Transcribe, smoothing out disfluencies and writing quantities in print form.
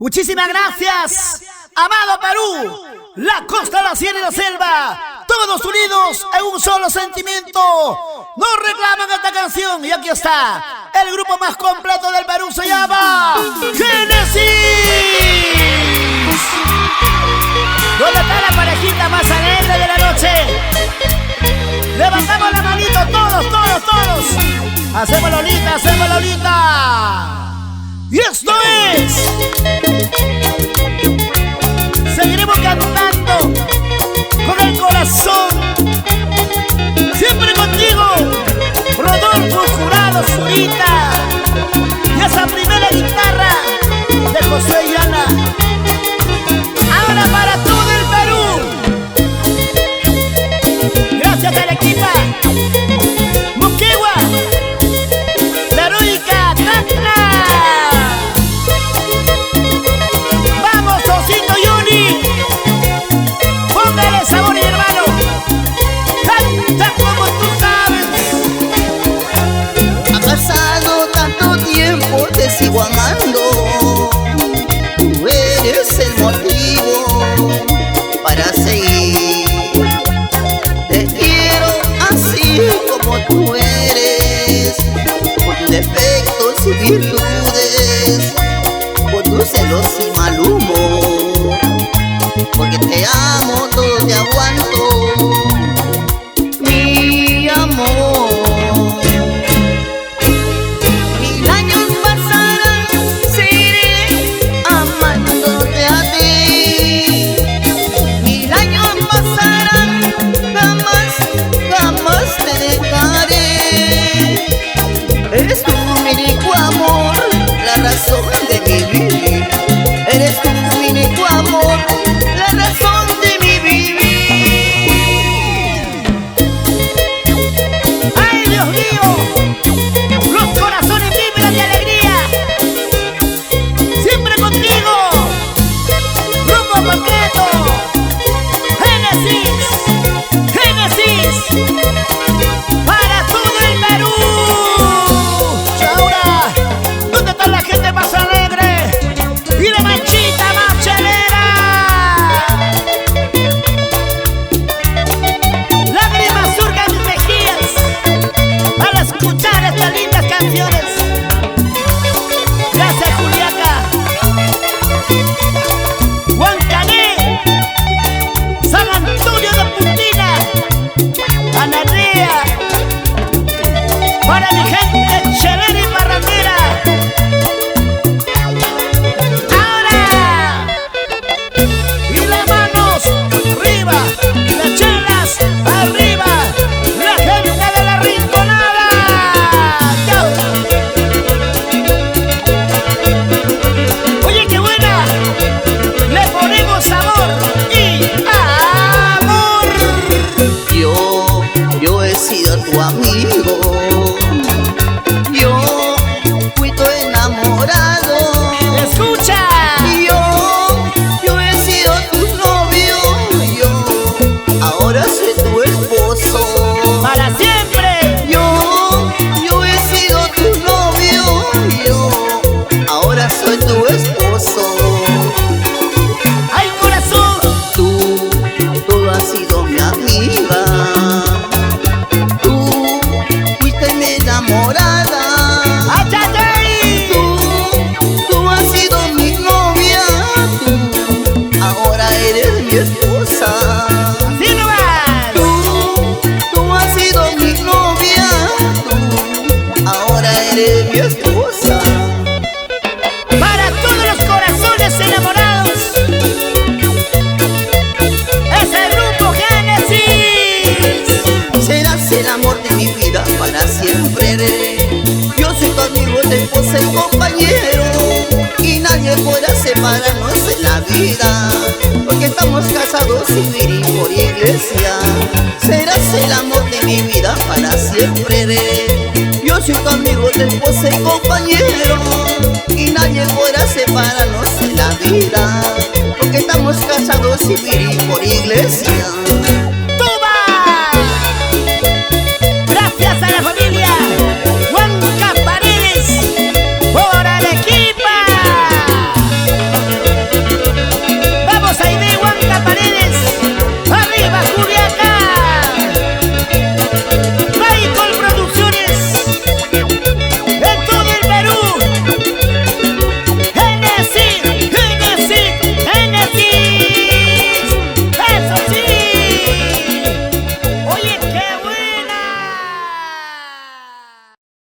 Muchísimas gracias, amado Perú, la costa, la sierra y la selva, todos unidos en un solo sentimiento. Nos reclaman esta canción y aquí está. El grupo más completo del Perú se llama Génesis. ¿Dónde está la parejita más alegre de la noche? Levantamos la manito todos, todos, todos. Hacemos lolita, hacemos lolita. Y esto es. Seguiremos cantando con el corazón. Siempre contigo, Rodolfo Jurado Zurita. Y esa primera guitarra de José y Ana. Ahora para todo el Perú. Gracias a la equipa Moquegua, la heroica Tacna. Vamos, Osito Yuni. Póngale sabor, mi hermano. Canta como tú sabes. Ha pasado tanto tiempo, te sigo amando. Tú eres el motivo para seguir. Te quiero así como tú eres, con tus defectos y virtudes, con tus celos y mal humor. Porque te amo, todo te aguanto, mi amor. Mil años pasarán, seguiré amándote a ti. Mil años pasarán, jamás, jamás te dejaré. Eres tú mi único amor, la razón de mi vivir. Eres tú mi único amor, la razón de mi vivir. ¡Ay, Dios mío! Los corazones vibran de alegría. Siempre contigo. Grupo completo. Génesis. Génesis. Para todo el Perú. Y ahora, ¿dónde está la gente más alegre? Y la manchita más chelera. Lágrimas surcan mis mejillas al escuchar estas lindas canciones. Gracias, Juliaca, Huancané, San Antonio de Puntina, Anarrea, para mi gente chelera y parrandera. Ahora, y las manos arriba, las chelas arriba, la gente de la Rinconada. ¡Chao! Oye, qué buena, le ponemos sabor y amor. Yo he sido tu amigo, yo fui tu enamorado. Escucha. Yo he sido tu novio, yo ahora soy tu esposo. Para siempre. Yo he sido tu novio, yo ahora soy tu esposo. ¡Ay, corazón! Tú has sido mi amiga, tú fuiste mi enamorada. ¡Ay, ay, ay! Tú has sido mi novia, tú ahora eres mi esposa. ¡Así nomás! Tú has sido mi novia, tú ahora eres mi esposa. Para todos los corazones enamorados, es el grupo Génesis. Serás el amor de mi vida para siempre. Yo soy tu amigo, tu esposa y compañero, y nadie podrá separarnos en la vida, porque estamos casados civil y por iglesia. Serás el amor de mi vida para siempre. Yo soy tu amigo, tu esposa y compañero, y nadie podrá separarnos en la vida, porque estamos casados civil y por iglesia.